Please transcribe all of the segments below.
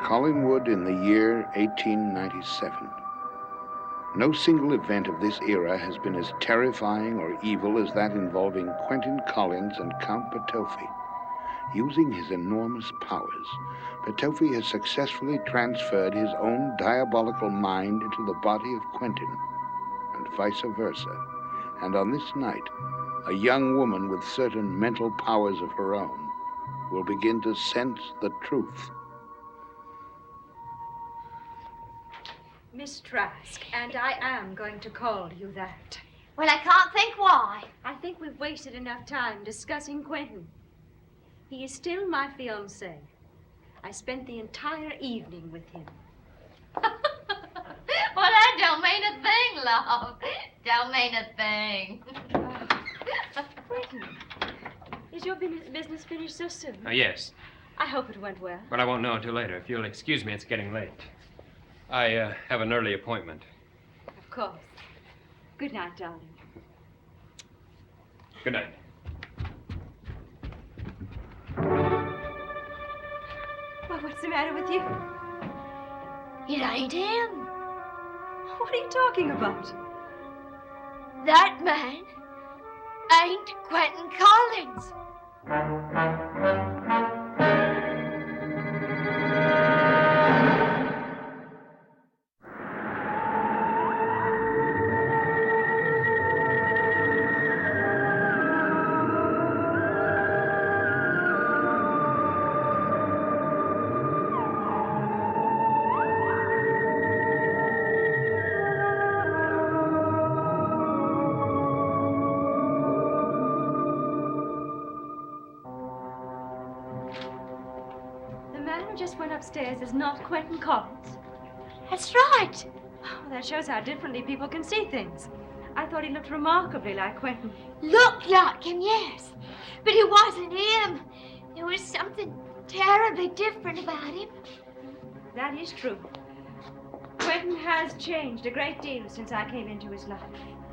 Collingwood in the year 1897. No single event of this era has been as terrifying or evil as that involving Quentin Collins and Count Petofi. Using his enormous powers, Petofi has successfully transferred his own diabolical mind into the body of Quentin, and vice versa. And on this night, a young woman with certain mental powers of her own will begin to sense the truth. Miss Trask, and I am going to call you that. Well, I can't think why. I think we've wasted enough time discussing Quentin. He is still my fiancé. I spent the entire evening with him. Well, that don't mean a thing, love. Don't mean a thing. Quentin, is your business finished so soon? Yes. I hope it went well. But I won't know until later. If you'll excuse me, it's getting late. I have an early appointment. Of course. Good night, darling. Good night. Well, what's the matter with you? It ain't him. What are you talking about? That man ain't Quentin Collins. Upstairs is not Quentin Collins. That's right. Oh, that shows how differently people can see things. I thought he looked remarkably like Quentin. Looked like him, yes. But it wasn't him. There was something terribly different about him. That is true. Quentin has changed a great deal since I came into his life.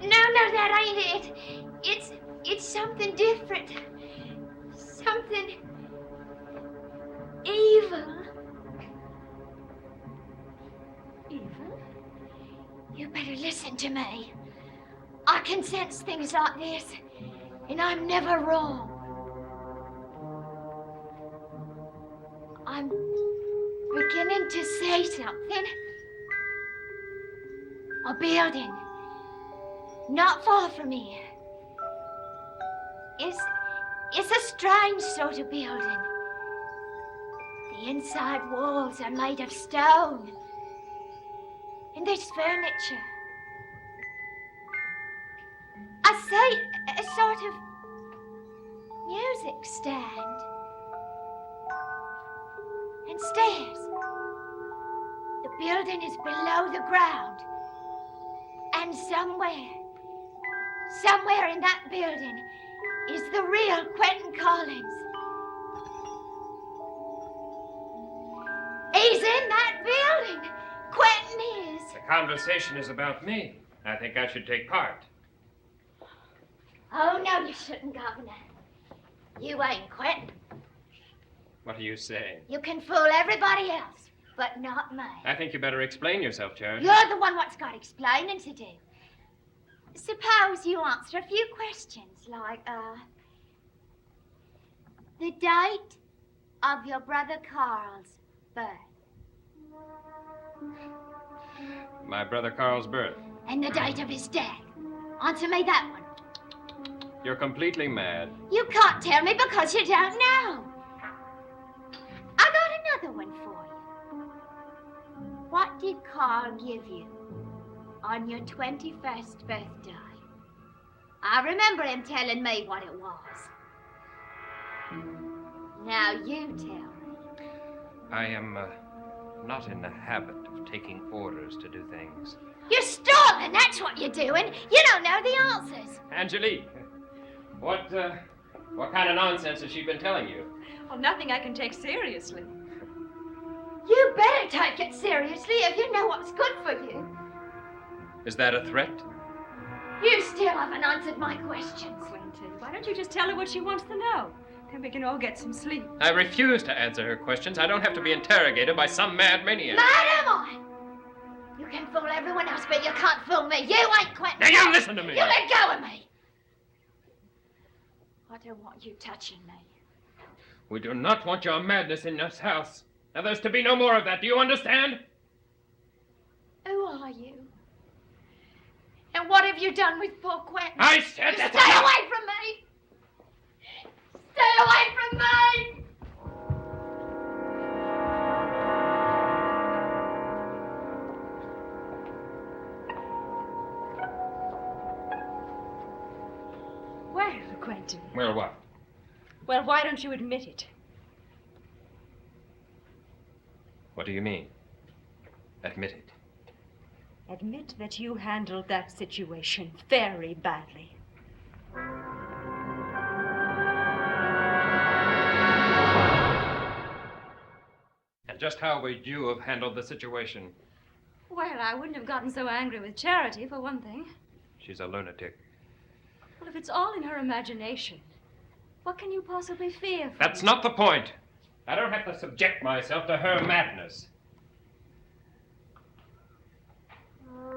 No, that ain't it. It's something different. Something evil. Evil? You better listen to me. I can sense things like this, and I'm never wrong. I'm beginning to say something. A building, not far from here. It's a strange sort of building. The inside walls are made of stone. And there's furniture. I say a sort of music stand. And stairs. The building is below the ground. And somewhere in that building is the real Quentin Collins. He's in that building. Quentin is. The conversation is about me. I think I should take part. Oh, no, you shouldn't, Governor. You ain't Quentin. What are you saying? You can fool everybody else, but not me. I think you better explain yourself, Charity. You're the one what's got explaining to do. Suppose you answer a few questions, like, the date of your brother Carl's birth. My brother Carl's birth. And the date of his death. Answer me that one. You're completely mad. You can't tell me because you don't know. I got another one for you. What did Carl give you on your 21st birthday? I remember him telling me what it was. Now you tell me. I am not in the habit of taking orders to do things. You're stalling, that's what you're doing. You don't know the answers. Angelique, what kind of nonsense has she been telling you? Well, nothing I can take seriously. You better take it seriously if you know what's good for you. Is that a threat? You still haven't answered my questions. Quentin, why don't you just tell her what she wants to know? Then we can all get some sleep. I refuse to answer her questions. I don't have to be interrogated by some mad maniac. Mad am I? You can fool everyone else, but you can't fool me. You ain't Quentin. Now you listen to me. You let go of me. I don't want you touching me. We do not want your madness in this house. Now there's to be no more of that. Do you understand? Who are you? And what have you done with poor Quentin? I said that. Stay away from me! Stay away from me! Well, Quentin. Well, what? Well, why don't you admit it? What do you mean? Admit it. Admit that you handled that situation very badly. And just how would you have handled the situation? Well, I wouldn't have gotten so angry with Charity, for one thing. She's a lunatic. Well, if it's all in her imagination, what can you possibly fear from That's it? not the point. I don't have to subject myself to her madness.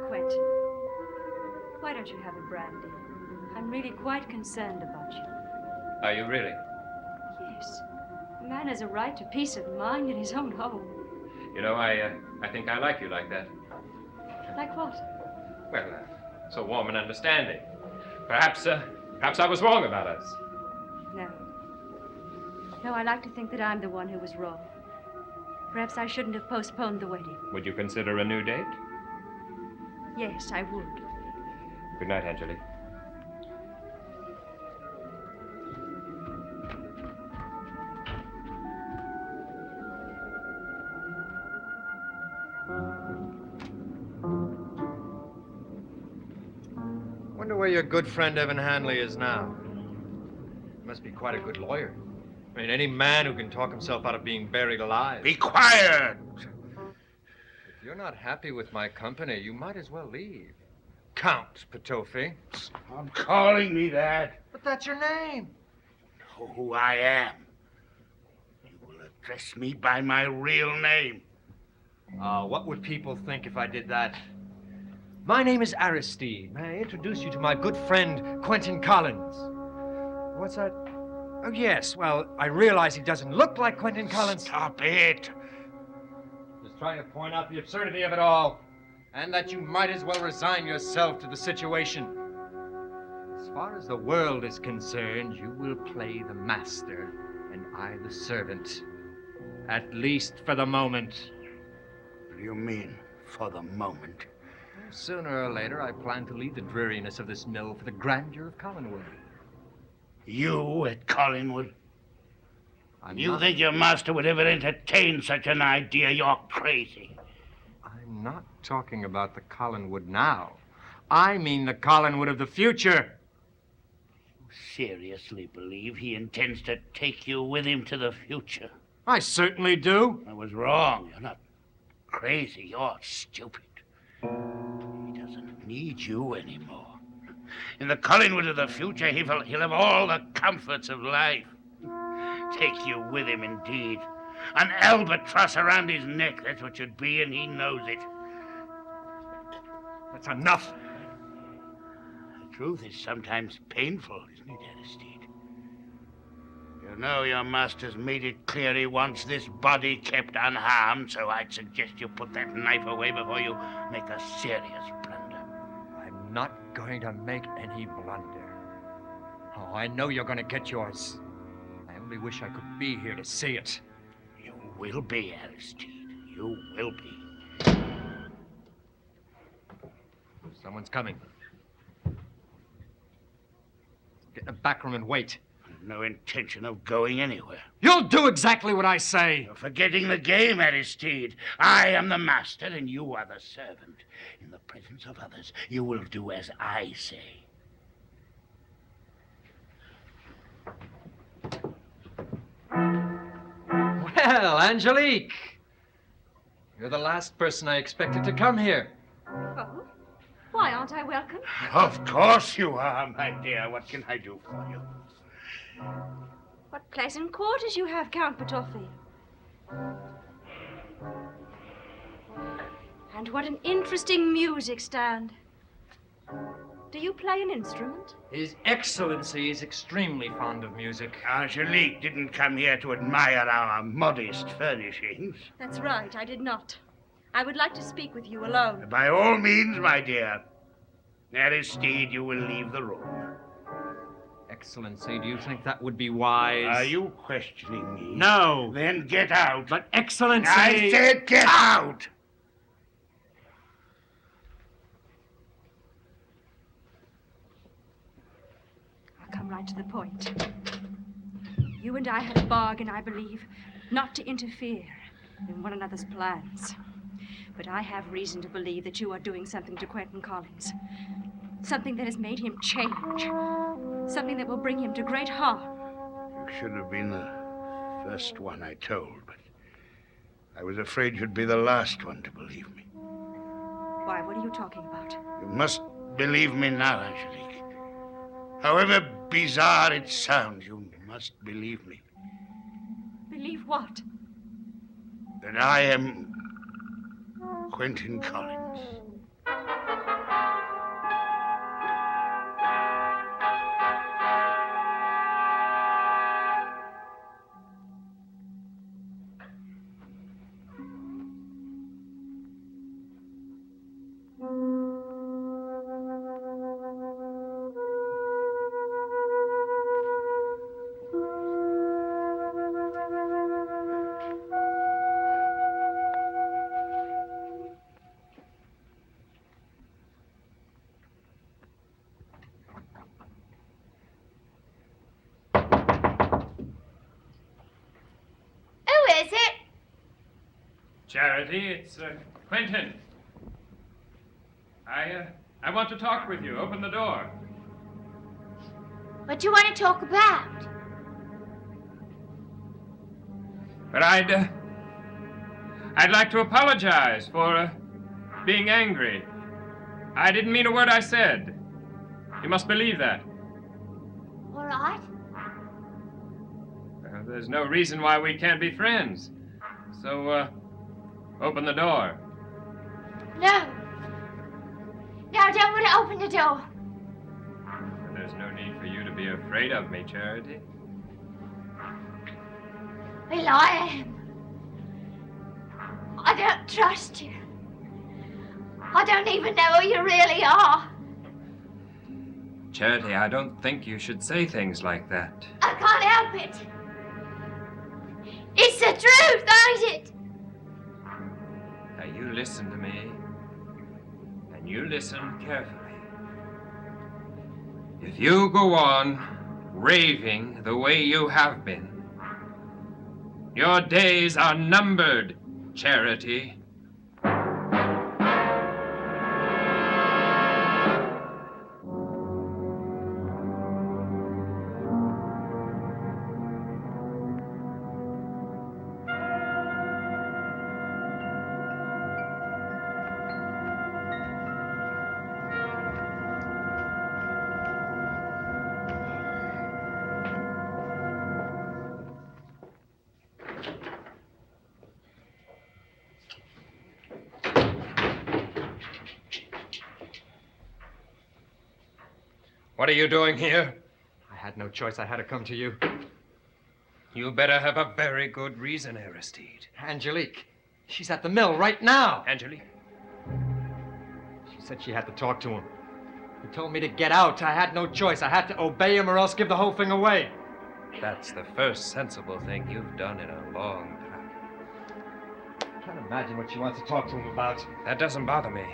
Quentin, why don't you have a brandy? I'm really quite concerned about you. Are you really? Yes. A man has a right to peace of mind in his own home. You know, I think I like you like that. Like what? Well, so warm and understanding. Perhaps I was wrong about us. No. No, I like to think that I'm the one who was wrong. Perhaps I shouldn't have postponed the wedding. Would you consider a new date? Yes, I would. Good night, Angelique. Wonder where your good friend Evan Hanley is now. He must be quite a good lawyer. I mean, any man who can talk himself out of being buried alive. Be quiet! If you're not happy with my company, you might as well leave. Count Petofi. Stop calling me that. But that's your name. Know who I am. You will address me by my real name. What would people think if I did that? My name is Aristide. May I introduce you to my good friend, Quentin Collins? What's that? Oh, yes. Well, I realize he doesn't look like Quentin Collins. Stop it. Just trying to point out the absurdity of it all. And that you might as well resign yourself to the situation. As far as the world is concerned, you will play the master and I the servant. At least for the moment. What do you mean, for the moment? Sooner or later, I plan to leave the dreariness of this mill for the grandeur of Collinwood. You at Collingwood? I'm You not- think your master would ever entertain such an idea? You're crazy. I'm not talking about the Collinwood now. I mean the Collinwood of the future. You seriously believe he intends to take you with him to the future? I certainly do. I was wrong. You're not crazy. You're stupid. He doesn't need you anymore. In the Collingwood of the future, he'll have all the comforts of life. Take you with him, indeed. An albatross around his neck, that's what you'd be, and he knows it. That's enough. The truth is sometimes painful, isn't it, Aristide? You know your master's made it clear he wants this body kept unharmed, so I'd suggest you put that knife away before you make a serious blunder. I'm not going to make any blunder. Oh, I know you're going to get yours. I only wish I could be here to see it. You will be, Aristide. You will be. Someone's coming. Get in the back room and wait. I've no intention of going anywhere. You'll do exactly what I say. You're forgetting the game, Aristide. I am the master and you are the servant. In the presence of others, you will do as I say. Well, Angelique. You're the last person I expected to come here. Oh? Why aren't I welcome? Of course you are, my dear. What can I do for you? What pleasant quarters you have, Count Potoffi. And what an interesting music stand. Do you play an instrument? His Excellency is extremely fond of music. Angelique didn't come here to admire our modest furnishings. That's right, I did not. I would like to speak with you alone. By all means, my dear. Aristide, you will leave the room. Excellency, do you think that would be wise? Are you questioning me? No. Then get out. But Excellency... I said get out! I'll come right to the point. You and I had a bargain, I believe, not to interfere in one another's plans. But I have reason to believe that you are doing something to Quentin Collins. Something that has made him change. Something that will bring him to great harm. You should have been the first one I told, but I was afraid you'd be the last one to believe me. Why, what are you talking about? You must believe me now, Angelique. However bizarre it sounds, you must believe me. Believe what? That I am Quentin Collins. Charity, it's Quentin. I want to talk with you. Open the door. What do you want to talk about? But I'd like to apologize for being angry. I didn't mean a word I said. You must believe that. All right. There's no reason why we can't be friends. So, open the door. No. No, I don't want to open the door. There's no need for you to be afraid of me, Charity. Well, I am. I don't trust you. I don't even know who you really are. Charity, I don't think you should say things like that. I can't help it. It's the truth, ain't it? Now, you listen to me, and you listen carefully. If you go on raving the way you have been, your days are numbered, Charity. What are you doing here? I had no choice. I had to come to you. You better have a very good reason, Aristide. Angelique. She's at the mill right now. Angelique? She said she had to talk to him. He told me to get out. I had no choice. I had to obey him or else give the whole thing away. That's the first sensible thing you've done in a long time. I can't imagine what she wants to talk to him about. That doesn't bother me.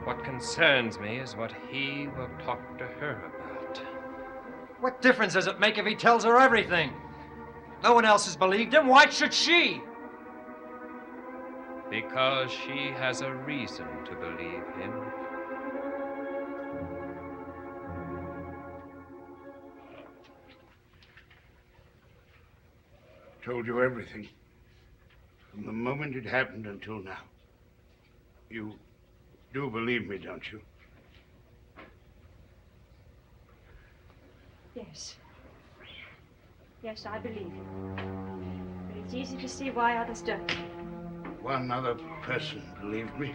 What concerns me is what he will talk to her about. What difference does it make if he tells her everything? No one else has believed him. Why should she? Because she has a reason to believe him. Told you everything. From the moment it happened until now. You do believe me, don't you? Yes. Yes, I believe you. But it's easy to see why others don't. One other person believed me.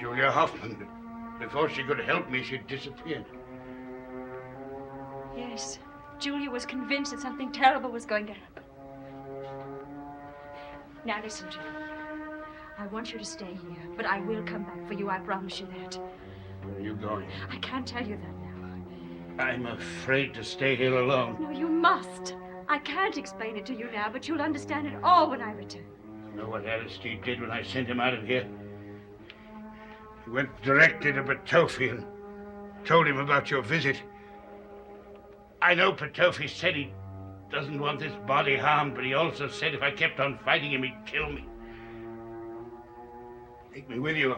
Julia Hoffman. But before she could help me, she'd disappeared. Yes, Julia was convinced that something terrible was going to happen. Now listen to me. I want you to stay here, but I will come back for you, I promise you that. Where are you going? I can't tell you that now. I'm afraid to stay here alone. No, you must. I can't explain it to you now, but you'll understand it all when I return. You know what Aristide did when I sent him out of here? He went directly to Petofi and told him about your visit. I know Petofi said he doesn't want this body harmed, but he also said if I kept on fighting him, he'd kill me. Take me with you.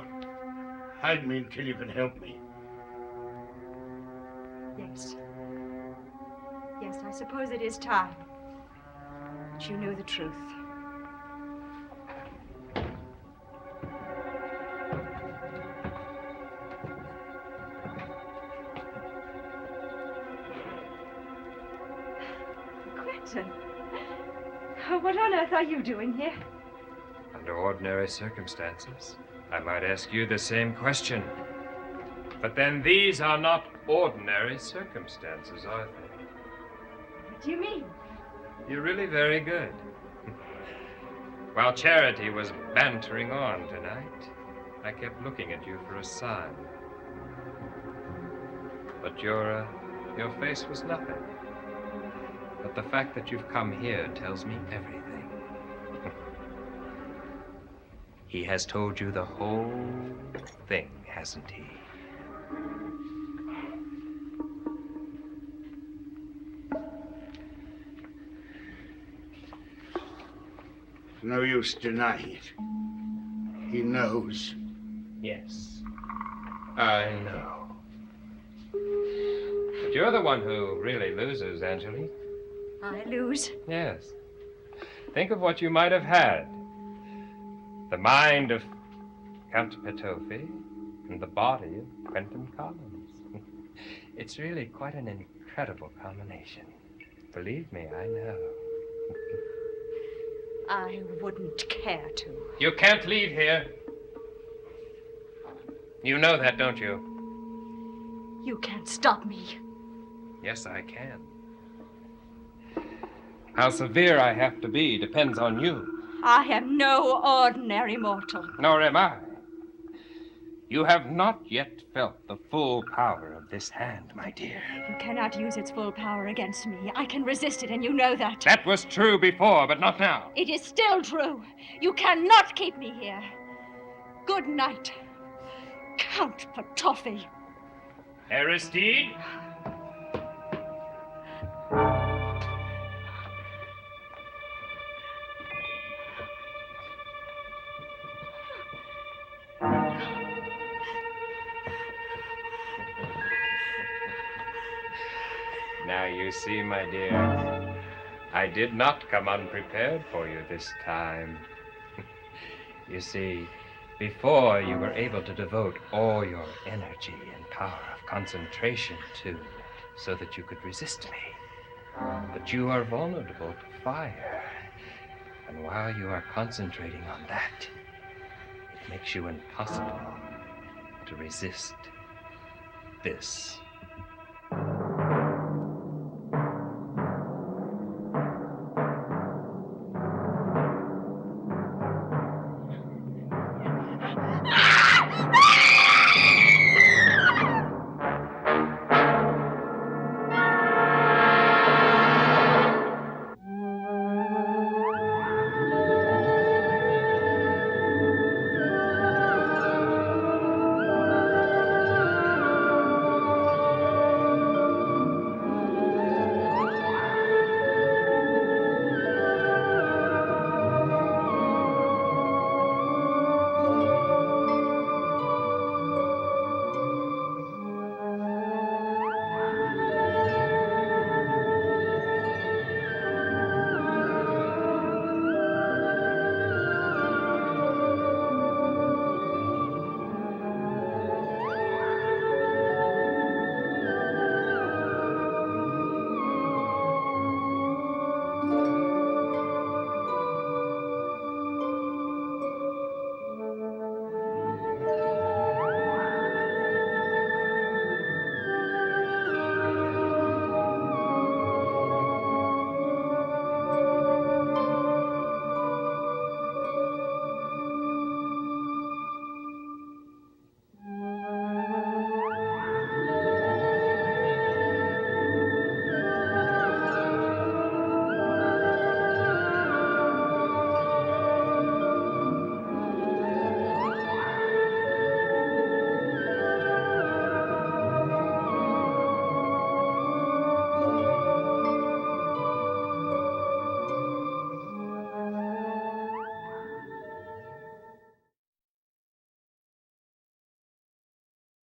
Hide me until you can help me. Yes. Yes, I suppose it is time. But you knew the truth. Quentin, what on earth are you doing here? Under ordinary circumstances, I might ask you the same question. But then these are not ordinary circumstances, are they? What do you mean? You're really very good. While Charity was bantering on tonight, I kept looking at you for a sign. But your face was nothing. But the fact that you've come here tells me everything. He has told you the whole thing, hasn't he? No use denying it. He knows. Yes, I know. But you're the one who really loses, Angelique. I lose? Yes. Think of what you might have had. The mind of Count Petofi and the body of Quentin Collins. It's really quite an incredible combination. Believe me, I know. I wouldn't care to. You can't leave here. You know that, don't you? You can't stop me. Yes, I can. How severe I have to be depends on you. I am no ordinary mortal. Nor am I. You have not yet felt the full power of this hand, my dear. You cannot use its full power against me. I can resist it, and you know that. That was true before, but not now. It is still true. You cannot keep me here. Good night, Count Petofi. Aristide? Now you see, my dear, I did not come unprepared for you this time. You see, before you were able to devote all your energy and power of concentration to, so that you could resist me. But you are vulnerable to fire. And while you are concentrating on that, it makes you impossible to resist this.